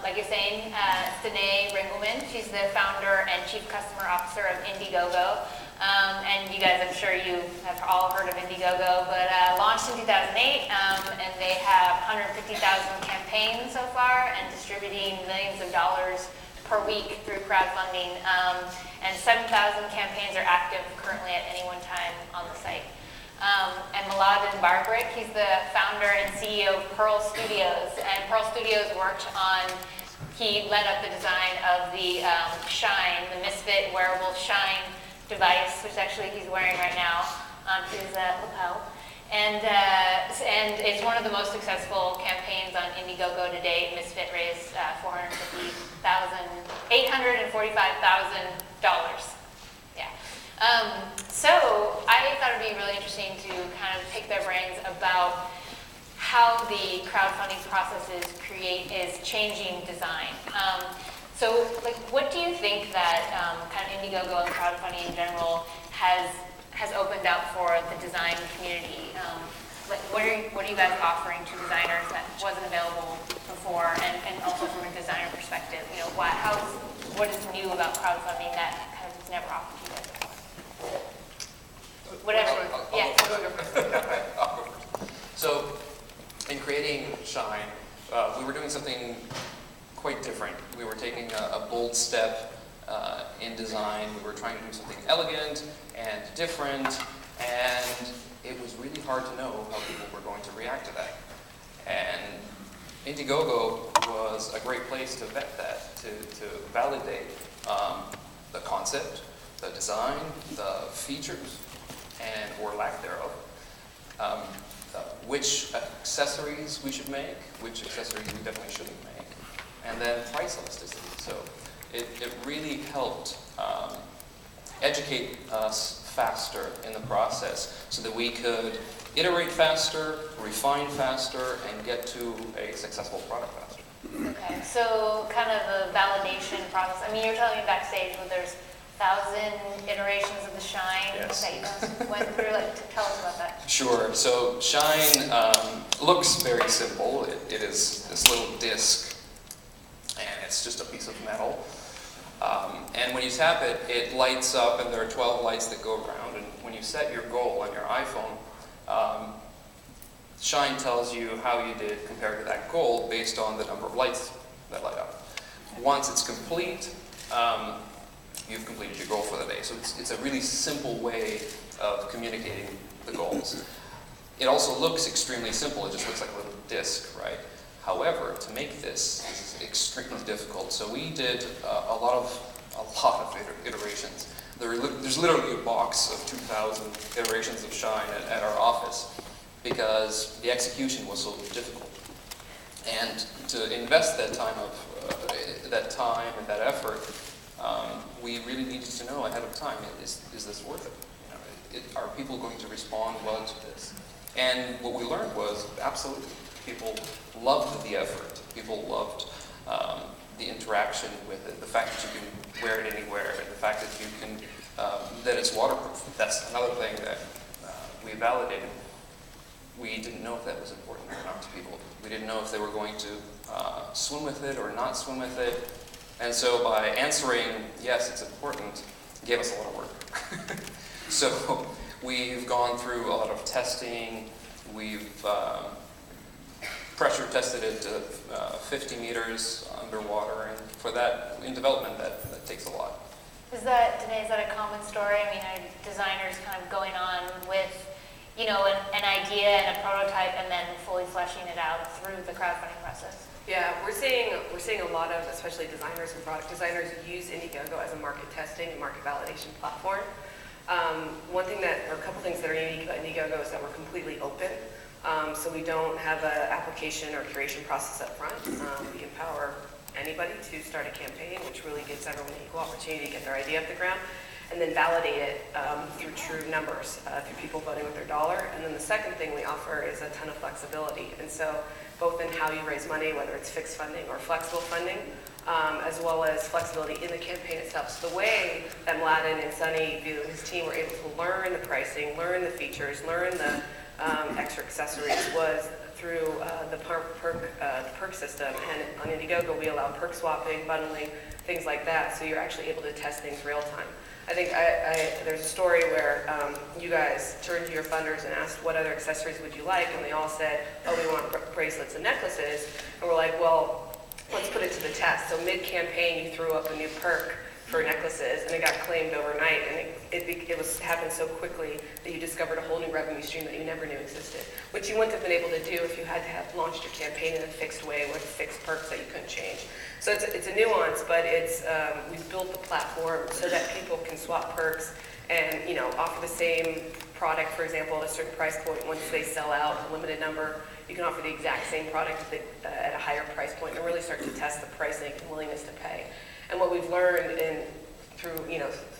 like you're saying, Danae Ringelmann. She's the founder and chief customer officer of Indiegogo. And you guys, I'm sure you have all heard of Indiegogo, but launched in 2008, and they have 150,000 campaigns so far and distributing millions of dollars per week through crowdfunding. And 7,000 campaigns are active currently at any one time on the site. And Mladen, Barbaric, he's the founder and CEO of Pearl Studios. And Pearl Studios he led up the design of the Shine, the Misfit wearable Shine device, which actually he's wearing right now on his lapel. And it's one of the most successful campaigns on Indiegogo to date. Misfit raised $845,000. Yeah. So I thought it'd be really interesting to kind of pick their brains about how the crowdfunding process is changing design. So, like, what do you think that kind of Indiegogo and crowdfunding in general has opened up for the design community? Like, what are you guys offering to designers that wasn't available before, and also from a designer perspective? You know, what is new about crowdfunding that kind of was never offered to you guys before? Whatever. So, in creating Shine, we were doing something quite different. We were taking a bold step in design. We were trying to do something elegant and different, and it was really hard to know how people were going to react to that. And Indiegogo was a great place to vet that, to validate the concept, the design, the features, or lack thereof, which accessories we should make, which accessories we definitely shouldn't make, and then price elasticity. So it really helped educate us faster in the process so that we could iterate faster, refine faster, and get to a successful product faster. Okay, so kind of the validation process. I mean, you're telling me backstage where there's 1,000 iterations of the Shine Yes. that you guys went through. Like, tell us about that. Sure. So Shine looks very simple. It is this little disc, and it's just a piece of metal. And when you tap it, it lights up, and there are 12 lights that go around. And when you set your goal on your iPhone, Shine tells you how you did compared to that goal based on the number of lights that light up. Once it's complete, you've completed your goal for the day. So it's a really simple way of communicating the goals. It also looks extremely simple. It just looks like a little disc, right? However, to make this is extremely difficult. So we did a lot of iterations. There's literally a box of 2,000 iterations of Shine at our office because the execution was so difficult. And to invest that time and that effort, we really needed to know ahead of time, is this worth it? You know, are people going to respond well to this? And what we learned was, absolutely, people loved the effort. People loved the interaction with it, the fact that you can wear it anywhere, and the fact that you can, that it's waterproof. That's another thing that we validated. We didn't know if that was important or not to people. We didn't know if they were going to swim with it or not swim with it. And so by answering, yes, it's important, it gave us a lot of work. So we've gone through a lot of testing. We've pressure tested it to 50 meters underwater. And for that, in development, that takes a lot. Danae, is that a common story? I mean, are designers kind of going on with, you know, an idea and a prototype and then fully fleshing it out through the crowdfunding process? Yeah, we're seeing a lot of, especially designers and product designers, use Indiegogo as a market testing and market validation platform. A couple things that are unique about Indiegogo is that we're completely open. So we don't have an application or curation process up front. We empower anybody to start a campaign, which really gives everyone an equal opportunity to get their idea off the ground, and then validate it through true numbers, through people voting with their dollar. And then the second thing we offer is a ton of flexibility. And so both in how you raise money, whether it's fixed funding or flexible funding, as well as flexibility in the campaign itself. So the way that Mladen and Sunny and his team were able to learn the pricing, learn the features, learn the extra accessories was through the perk system. And on Indiegogo, we allow perk swapping, bundling, things like that, so you're actually able to test things real time. I think there's a story where you guys turned to your funders and asked what other accessories would you like, and they all said, oh, we want bracelets and necklaces. And we're like, well, let's put it to the test. So mid-campaign, you threw up a new perk for necklaces, and it got claimed overnight, and it happened so quickly that you discovered a whole new revenue stream that you never knew existed, which you wouldn't have been able to do if you had to have launched your campaign in a fixed way with fixed perks that you couldn't change. So it's a nuance, but we've built the platform so that people can swap perks and offer the same product, for example, at a certain price point. Once they sell out a limited number, you can offer the exact same product at a higher price point and really start to test the pricing and willingness to pay. And what we've learned through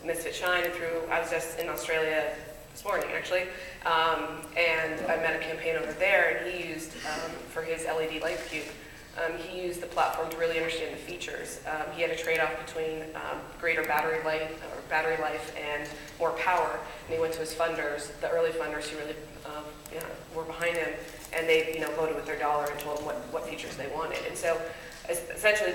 Misfit Shine and I was just in Australia this morning actually, and I met a campaign owner there, and he used, for his LED light cube, he used the platform to really understand the features. He had a trade-off between greater battery life and more power, and he went to his funders, the early funders who really were behind him, and they voted with their dollar and told him what features they wanted. And so essentially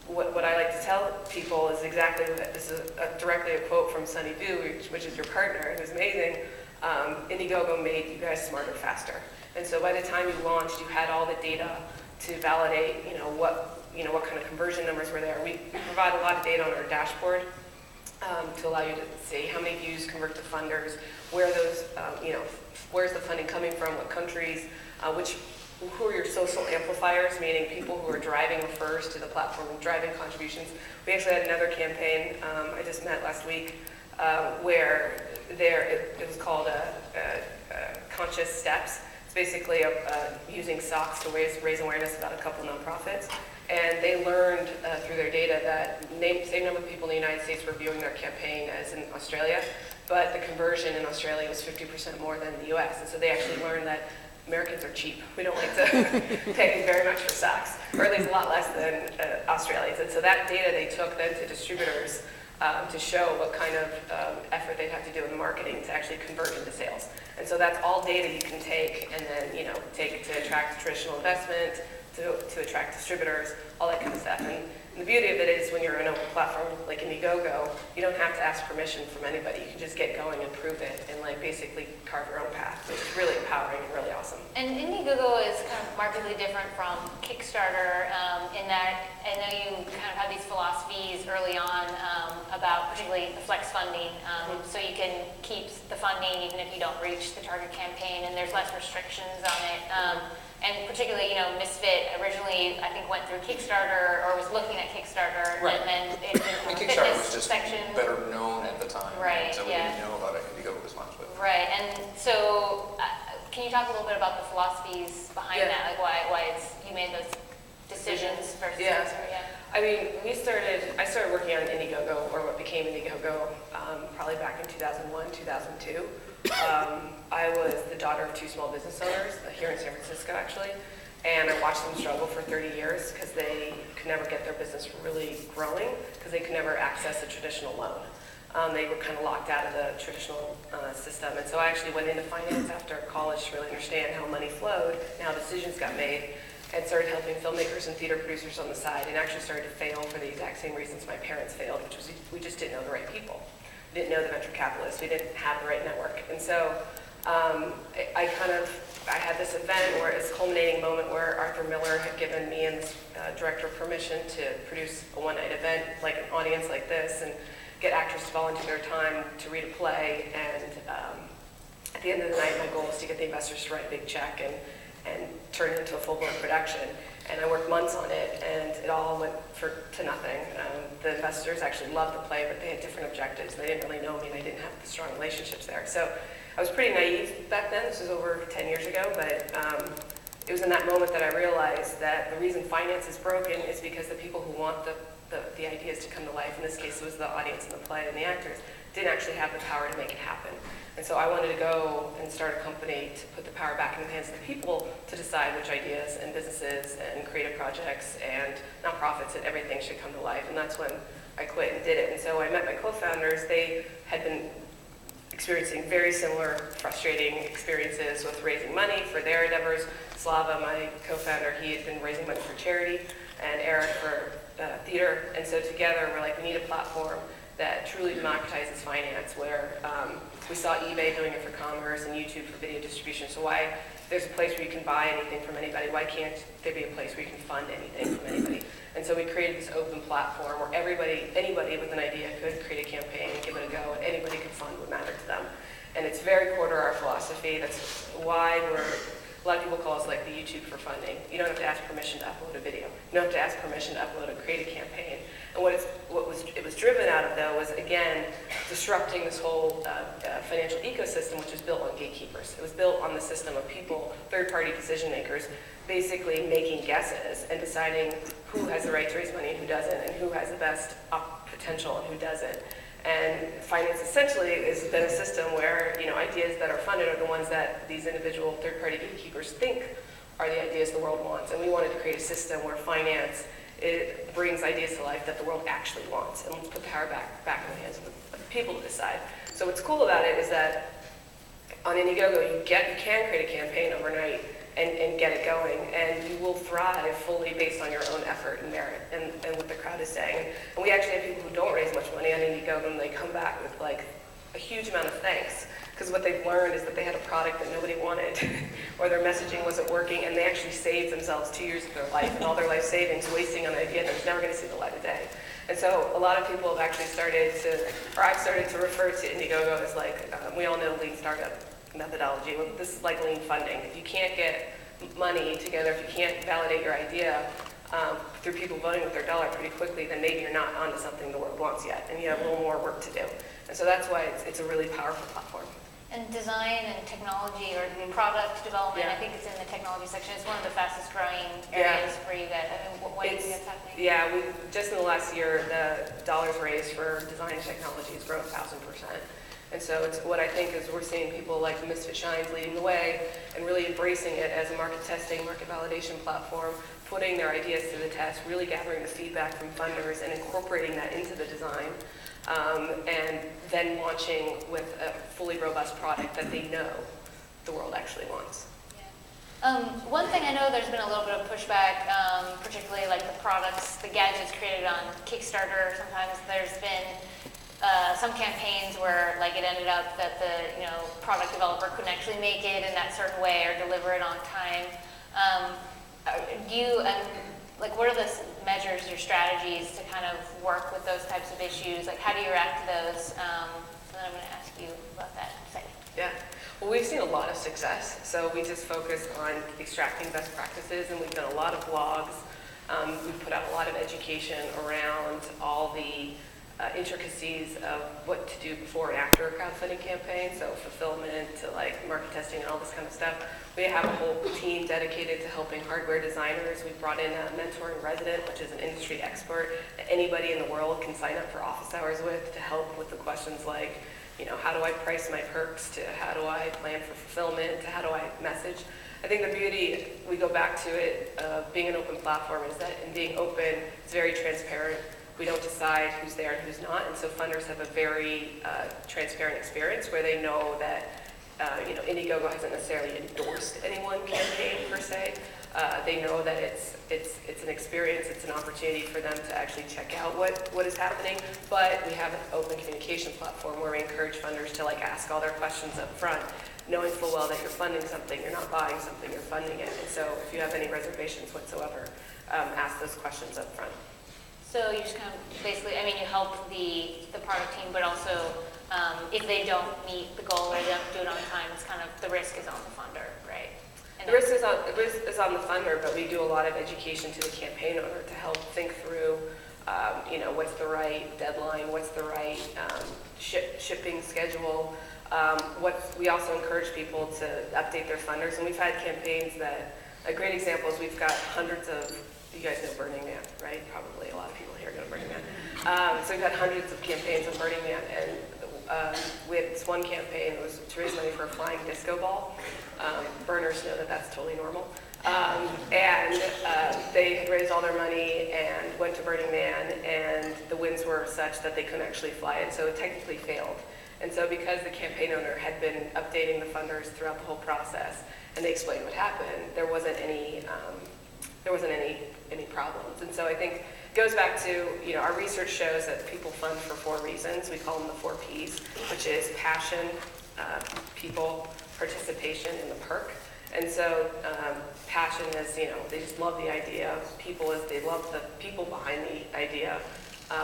what I like to tell people is exactly that. This is directly a quote from Sunny Vu, which is your partner, who's amazing. Indiegogo made you guys smarter faster. And so by the time you launched, you had all the data to validate, what kind of conversion numbers were there. We provide a lot of data on our dashboard to allow you to see how many views convert to funders, where those, where's the funding coming from, what countries, who are your social amplifiers, meaning people who are driving refers to the platform, driving contributions. We actually had another campaign I just met last week where it was called Conscious Steps. It's basically using socks to raise awareness about a couple nonprofits. And they learned through their data that same number of people in the United States were viewing their campaign as in Australia, but the conversion in Australia was 50% more than the US. And so they actually learned that Americans are cheap. We don't like to pay very much for socks, or at least a lot less than Australians. And so that data they took then to distributors to show what kind of effort they'd have to do in marketing to actually convert into sales. And so that's all data you can take and then take to attract traditional investment, to attract distributors, all that kind of stuff. And the beauty of it is when you're an open platform like Indiegogo, you don't have to ask permission from anybody. You can just get going and prove it and basically carve your own path, which is really empowering and really awesome. And Indiegogo is kind of markedly different from Kickstarter in that I know you kind of have these philosophies early on about particularly the flex funding, so you can keep the funding even if you don't reach the target campaign, and there's less restrictions on it. And particularly, Misfit originally, I think, went through Kickstarter or was looking at Kickstarter, right. And then it didn't Kickstarter was just section. better known at the time, right? So we didn't know about it Indiegogo as much. But. Right, and so can you talk a little bit about the philosophies behind that, like why you made those decisions versus I mean, I started working on Indiegogo, or what became Indiegogo, probably back in 2001, 2002. I was the daughter of two small business owners here in San Francisco, actually, and I watched them struggle for 30 years because they could never get their business really growing because they could never access a traditional loan. They were kind of locked out of the traditional system, and so I actually went into finance after college to really understand how money flowed and how decisions got made, and started helping filmmakers and theater producers on the side, and actually started to fail for the exact same reasons my parents failed, which was we just didn't know the right people. We didn't know the venture capitalists. We didn't have the right network. And so I had this event where it's a culminating moment where Arthur Miller had given me and this director permission to produce a one-night event, like an audience like this, and get actors to volunteer their time to read a play. And at the end of the night, my goal was to get the investors to write a big check and turn it into a full-blown production. And I worked months on it, and it all went to nothing. The investors actually loved the play, but they had different objectives. They didn't really know me, and I didn't have the strong relationships there. So I was pretty naive back then. This was over 10 years ago, but it was in that moment that I realized that the reason finance is broken is because the people who want the ideas to come to life, in this case it was the audience and the play and the actors, didn't actually have the power to make it happen. And so I wanted to go and start a company to put the power back in the hands of the people to decide which ideas and businesses and creative projects and nonprofits and everything should come to life. And that's when I quit and did it. And so I met my co-founders. They had been experiencing very similar frustrating experiences with raising money for their endeavors. Slava, my co-founder, he had been raising money for charity, and Eric for theater. And so together we're like, we need a platform that truly democratizes finance, where we saw eBay doing it for commerce and YouTube for video distribution. So why, if there's a place where you can buy anything from anybody, why can't there be a place where you can fund anything from anybody? And so we created this open platform where anybody with an idea could create a campaign and give it a go, and anybody could fund what mattered to them. And it's very core to our philosophy. That's why a lot of people call us like the YouTube for funding. You don't have to ask permission to upload a video. You don't have to ask permission to upload or create a campaign. And what it was driven out of, though, was, again, disrupting this whole financial ecosystem, which is built on gatekeepers. It was built on the system of people, third-party decision makers, basically making guesses and deciding who has the right to raise money and who doesn't, and who has the best potential and who doesn't. And finance essentially has been a system where, ideas that are funded are the ones that these individual third-party gatekeepers think are the ideas the world wants. And we wanted to create a system where finance, it brings ideas to life that the world actually wants. And let's put the power back in the hands of the people to decide. So what's cool about it is that on Indiegogo, you can create a campaign overnight and get it going, and you will thrive fully based on your own effort and merit and what the crowd is saying. And we actually have people who don't raise much money on Indiegogo, and they come back with like a huge amount of thanks, because what they've learned is that they had a product that nobody wanted, or their messaging wasn't working, and they actually saved themselves 2 years of their life and all their life savings wasting on an idea that's never going to see the light of day. And so a lot of people have actually I've started to refer to Indiegogo as like, we all know lean startup methodology. This is like lean funding. If you can't get money together, if you can't validate your idea through people voting with their dollar pretty quickly, then maybe you're not onto something the world wants yet, and you have a little more work to do. And so that's why it's a really powerful platform. And design and technology, or product development, Yeah. I think it's in the technology section. It's one of the fastest growing areas for you guys. I mean, what do you think that's happening? Yeah, just in the last year, the dollars raised for design and technology has grown 1,000%. And so it's what I think is we're seeing people like the Misfit Shines leading the way and really embracing it as a market testing, market validation platform, putting their ideas to the test, really gathering the feedback from funders and incorporating that into the design, and then launching with a fully robust product that they know the world actually wants. One thing I know there's been a little bit of pushback, particularly like the products, the gadgets created on Kickstarter. Sometimes there's been some campaigns where like it ended up that the product developer couldn't actually make it in that certain way or deliver it on time. What are the measures or strategies to kind of work with those types of issues? Like, how do you react to those? So then I'm going to ask you about that in a second. Yeah. Well, we've seen a lot of success. So we just focus on extracting best practices, and we've done a lot of blogs. We've put out a lot of education around all the intricacies of what to do before and after a crowdfunding campaign, so fulfillment to like market testing and all this kind of stuff. We have a whole team dedicated to helping hardware designers. We've brought in a mentoring resident, which is an industry expert that anybody in the world can sign up for office hours with to help with the questions like, how do I price my perks, to how do I plan for fulfillment, to how do I message. I think the beauty, we go back to it, being an open platform, is that in being open, it's very transparent. We don't decide who's there and who's not, and so funders have a very transparent experience where they know that Indiegogo hasn't necessarily endorsed any one campaign per se. They know that it's an experience, it's an opportunity for them to actually check out what is happening, but we have an open communication platform where we encourage funders to ask all their questions up front, knowing full well that you're funding something, you're not buying something, you're funding it. And so if you have any reservations whatsoever, ask those questions up front. So you just kind of basically, you help the product team, but also if they don't meet the goal or they don't do it on time, it's kind of the risk is on the funder, right? And the risk is on the funder, but we do a lot of education to the campaign owner to help think through, what's the right deadline, what's the right shipping schedule. We also encourage people to update their funders, and we've had campaigns that, a great example is we've got hundreds of, you guys know Burning Man, right? Probably a lot of people here go to Burning Man. So we've had hundreds of campaigns of Burning Man, and we had this one campaign that was to raise money for a flying disco ball. Burners know that that's totally normal. They had raised all their money and went to Burning Man, and the winds were such that they couldn't actually fly it, so it technically failed. And so because the campaign owner had been updating the funders throughout the whole process, and they explained what happened, there wasn't any problems. And so I think it goes back to, our research shows that people fund for 4 reasons. We call them the 4 Ps, which is passion, people, participation, and the perk. And so passion is, they just love the idea. People is they love the people behind the idea.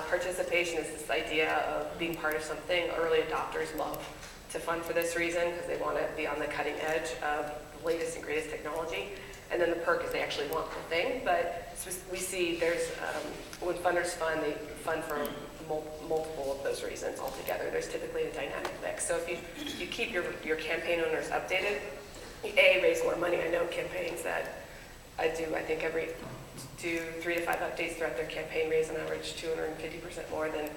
Participation is this idea of being part of something. Early adopters love to fund for this reason because they want to be on the cutting edge of the latest and greatest technology. And then the perk is they actually want the thing. But we see there's, when funders fund, they fund for multiple of those reasons altogether. There's typically a dynamic mix. So if you keep your campaign owners updated, you raise more money. I know campaigns that I think every 3 to 5 updates throughout their campaign raise on average 250% more than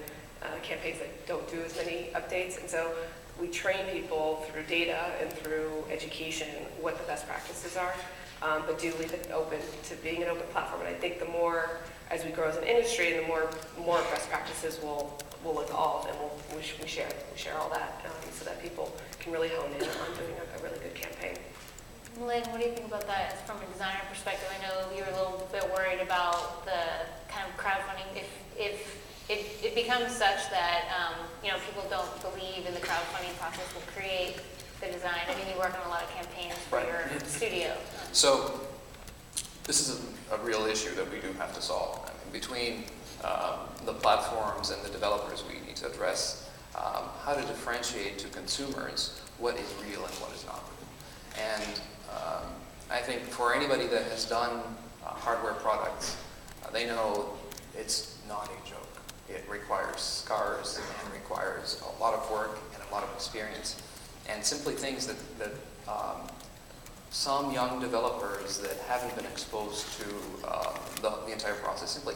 campaigns that don't do as many updates. And so we train people through data and through education what the best practices are, but do leave it open to being an open platform. And I think the more, as we grow as an industry, and the more best practices will evolve, and we share all that so that people can really hone in on doing a really good campaign. Mladen, what do you think about that from a designer perspective? I know you were a little bit worried about the kind of crowdfunding. If it becomes such that people don't believe in the crowdfunding process will create the design. I mean, you work on a lot of campaigns for your studio. So this is a real issue that we do have to solve. I mean, between the platforms and the developers, we need to address how to differentiate to consumers what is real and what is not real. And I think for anybody that has done hardware products, they know it's not a joke. It requires scars and requires a lot of work and a lot of experience. And simply things that some young developers that haven't been exposed to the entire process simply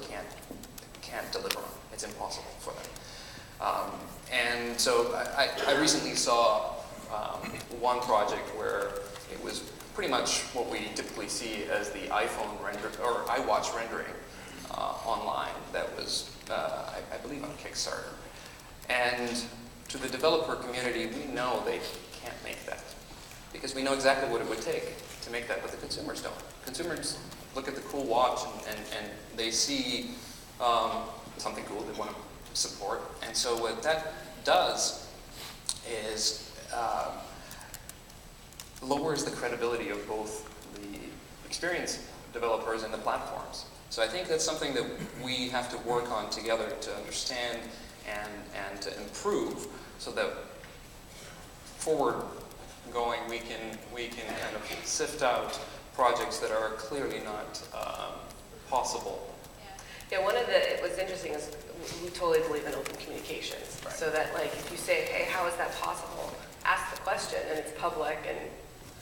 can't deliver on. It's impossible for them. And so I recently saw one project where it was pretty much what we typically see as the iPhone render or iWatch rendering online. That was, I believe, on Kickstarter. And to the developer community, we know they can't make that because we know exactly what it would take to make that, but the consumers don't. Consumers look at the cool watch and they see something cool they want to support. And so what that does is lowers the credibility of both the experienced developers and the platforms. So I think that's something that we have to work on together to understand and to improve so that forward going we can kind of sift out projects that are clearly not possible. Yeah, what's interesting is we totally believe in open communications. Right. So that if you say, hey, how is that possible? Ask the question and it's public and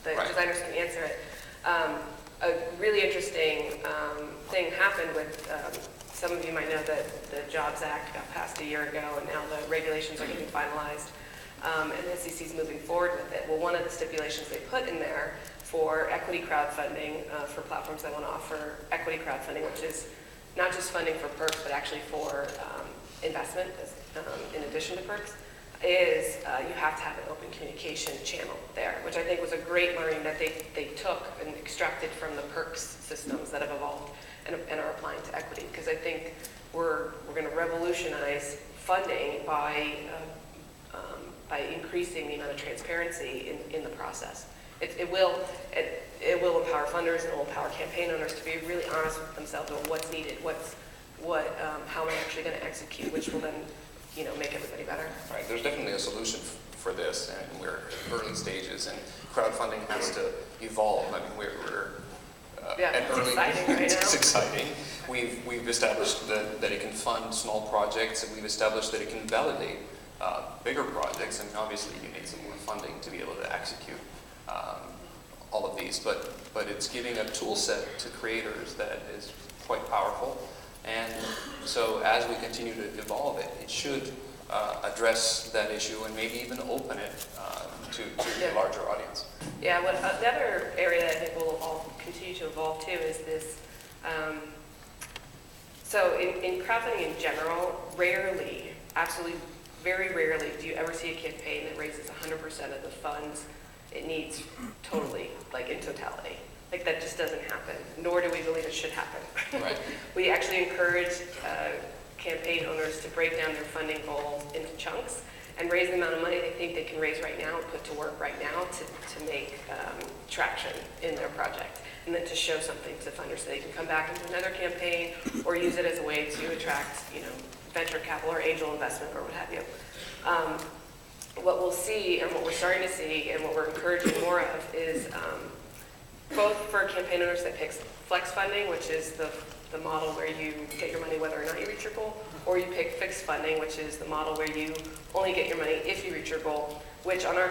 the designers can answer it. A really interesting thing happened with, some of you might know that the Jobs Act got passed a year ago and now the regulations are getting finalized and the SEC is moving forward with it. Well, one of the stipulations they put in there for equity crowdfunding for platforms that want to offer equity crowdfunding, which is not just funding for perks, but actually for investment in addition to perks, is you have to have an open communication channel there, which I think was a great learning that they took and extracted from the perks systems that have evolved and are applying to equity. Because I think we're going to revolutionize funding by increasing the amount of transparency in the process. It will empower funders and it will empower campaign owners to be really honest with themselves about what's needed, how am I actually going to execute, which will then make everybody better. Right. There's definitely a solution for this, and we're in early stages, and crowdfunding has to evolve. I mean, we're it's exciting right now. It's exciting. We've established that it can fund small projects, and we've established that it can validate bigger projects. I mean, obviously, you need some more funding to be able to execute all of these, but it's giving a tool set to creators that is quite powerful. And so as we continue to evolve it, it should address that issue and maybe even open it to a larger audience. Yeah, the other area that I think will continue to evolve too is this. So in crowdfunding in general, rarely, absolutely very rarely do you ever see a campaign that raises 100% of the funds it needs totally, like in totality. Like that just doesn't happen, nor do we believe it should happen. Right. We actually encourage campaign owners to break down their funding goals into chunks and raise the amount of money they think they can raise right now and put to work right now to make traction in their project. And then to show something to funders so they can come back into another campaign or use it as a way to attract, venture capital or angel investment or what have you. What we'll see and what we're starting to see and what we're encouraging more of is both for campaign owners that pick flex funding, which is the model where you get your money whether or not you reach your goal, or you pick fixed funding, which is the model where you only get your money if you reach your goal, which on our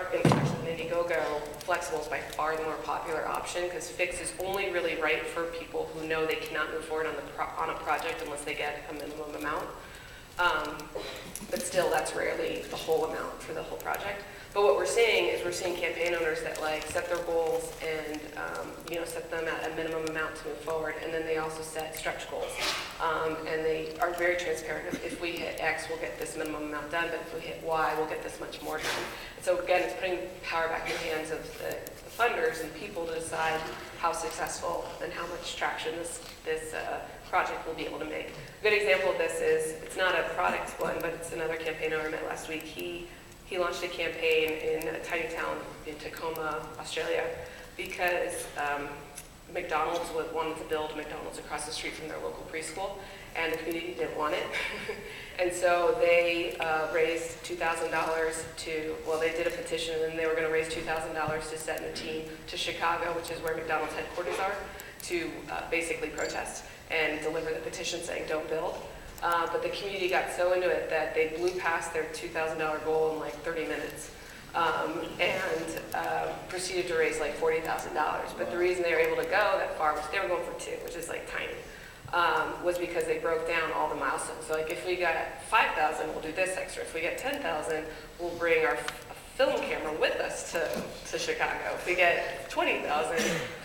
Indiegogo, flexible is by far the more popular option because fixed is only really right for people who know they cannot move forward on a project unless they get a minimum amount. But still, that's rarely the whole amount for the whole project. But what we're seeing is we're seeing campaign owners that set their goals and set them at a minimum amount to move forward, and then they also set stretch goals. And they are very transparent. If we hit X, we'll get this minimum amount done, but if we hit Y, we'll get this much more done. And so again, it's putting power back in the hands of the funders and people to decide how successful and how much traction this project will be able to make. A good example of this is, it's not a product one, but it's another campaign owner I met last week. He launched a campaign in a tiny town in Tacoma, Australia, because McDonald's wanted to build McDonald's across the street from their local preschool, and the community didn't want it. And so they raised $2,000 they did a petition, and they were going to raise $2,000 to send a team to Chicago, which is where McDonald's headquarters are, to basically protest and deliver the petition saying, don't build. But the community got so into it that they blew past their $2,000 goal in like 30 minutes and proceeded to raise like $40,000. But the reason they were able to go that far, which they were going for 2, which is like tiny, was because they broke down all the milestones. So like if we got 5,000, we'll do this extra. If we get 10,000, we'll bring our film camera with us to Chicago. If we get 20,000,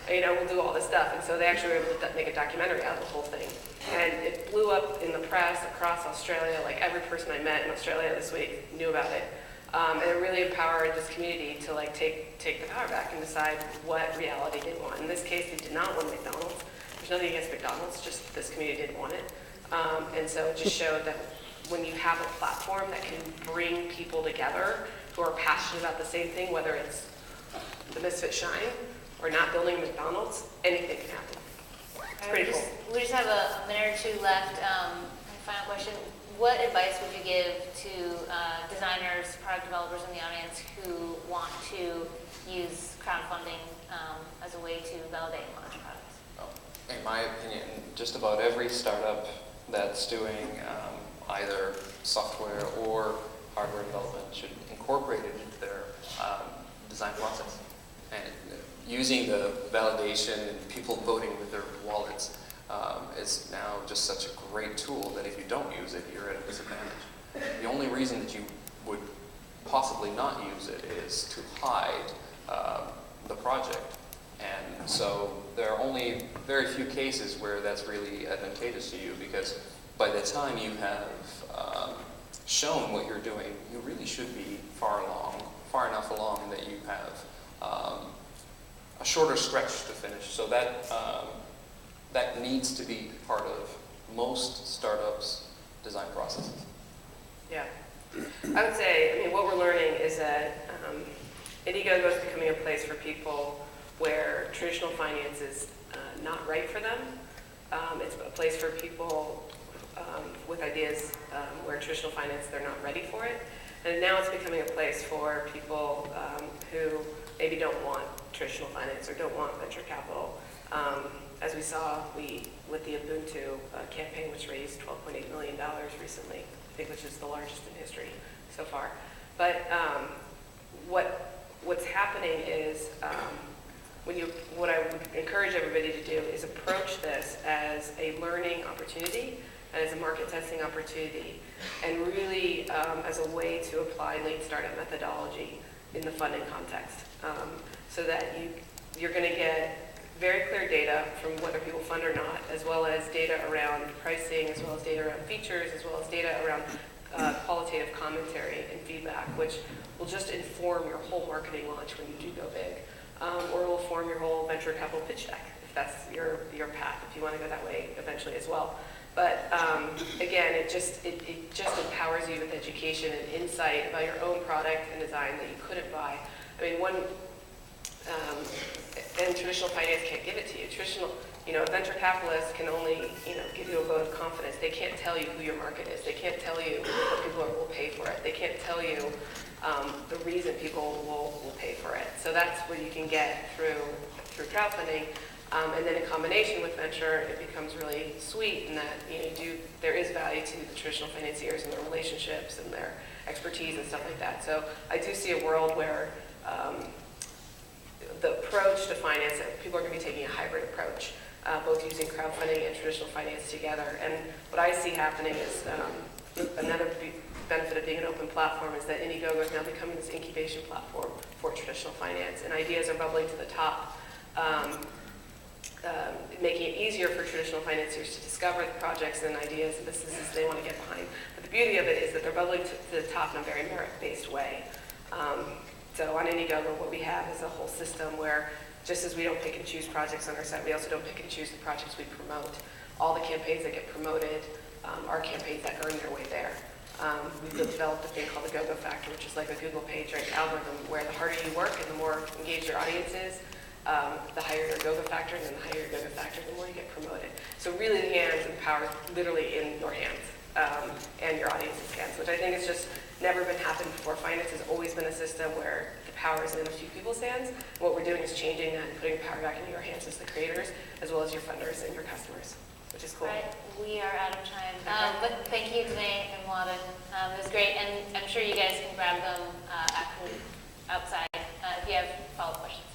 we'll do all this stuff. And so they actually were able to make a documentary out of the whole thing. And it blew up in the press across Australia. Like every person I met in Australia this week knew about it. And it really empowered this community to take the power back and decide what reality they want. In this case, they did not want McDonald's. There's nothing against McDonald's, just this community didn't want it. And so it just showed that when you have a platform that can bring people together who are passionate about the same thing, whether it's the Misfit Shine or not building a McDonald's, anything can happen. It's pretty cool. We just have a minute or two left. Final question. What advice would you give to designers, product developers in the audience who want to use crowdfunding as a way to validate and launch products? Well, in my opinion, just about every startup that's doing either software or hardware development should incorporate it into their design process. And using the validation and people voting with their wallets is now just such a great tool that if you don't use it, you're at a disadvantage. The only reason that you would possibly not use it is to hide the project. And so there are only very few cases where that's really advantageous to you, because by the time you have shown what you're doing, you really should be far enough along that you have a shorter stretch to finish. So that needs to be part of most startups' design processes. Yeah. I would say, what we're learning is that Indiegogo is becoming a place for people where traditional finance is not right for them. It's a place for people with ideas where traditional finance, they're not ready for it. And now it's becoming a place for people who maybe don't want traditional finance or don't want venture capital. As we saw, with the Ubuntu campaign, which raised $12.8 million recently, I think, which is the largest in history so far. But what's happening is what I would encourage everybody to do is approach this as a learning opportunity and as a market testing opportunity, and really as a way to apply lean startup methodology in the funding context, so that you're going to get very clear data from whether people fund or not, as well as data around pricing, as well as data around features, as well as data around qualitative commentary and feedback, which will just inform your whole marketing launch when you do go big, or it will form your whole venture capital pitch deck, if that's your path, if you want to go that way eventually as well. But again, it just empowers you with education and insight about your own product and design that you couldn't buy. I mean, and traditional finance can't give it to you. Venture capitalists can only, give you a vote of confidence. They can't tell you who your market is. They can't tell you what people will pay for it. They can't tell you the reason people will pay for it. So that's what you can get through crowdfunding. And then in combination with venture, it becomes really sweet in that there is value to the traditional financiers and their relationships and their expertise and stuff like that. So I do see a world where the approach to finance, people are going to be taking a hybrid approach, both using crowdfunding and traditional finance together. And what I see happening is another benefit of being an open platform is that Indiegogo is now becoming this incubation platform for traditional finance, and ideas are bubbling to the top. Making it easier for traditional financiers to discover the projects and ideas and businesses they want to get behind. But the beauty of it is that they're bubbling to the top in a very merit-based way. So on Indiegogo, what we have is a whole system where just as we don't pick and choose projects on our site, we also don't pick and choose the projects we promote. All the campaigns that get promoted are campaigns that earn their way there. We've developed a thing called the Go-Go Factor, which is like a Google PageRank algorithm where the harder you work and the more engaged your audience is, the higher your Go-Go Factor, and then the higher your Go-Go Factor, the more you get promoted. So really the hands and power is literally in your hands and your audience's hands, which I think has just never been happened before. Finance has always been a system where the power is in a few people's hands. What we're doing is changing that and putting power back into your hands as the creators, as well as your funders and your customers, which is cool. Right, we are out of time. But thank you, Danae and Mladen. It was great, and I'm sure you guys can grab them outside if you have follow-up questions.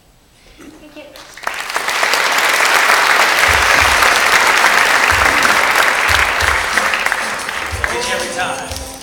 Thank you. Every time.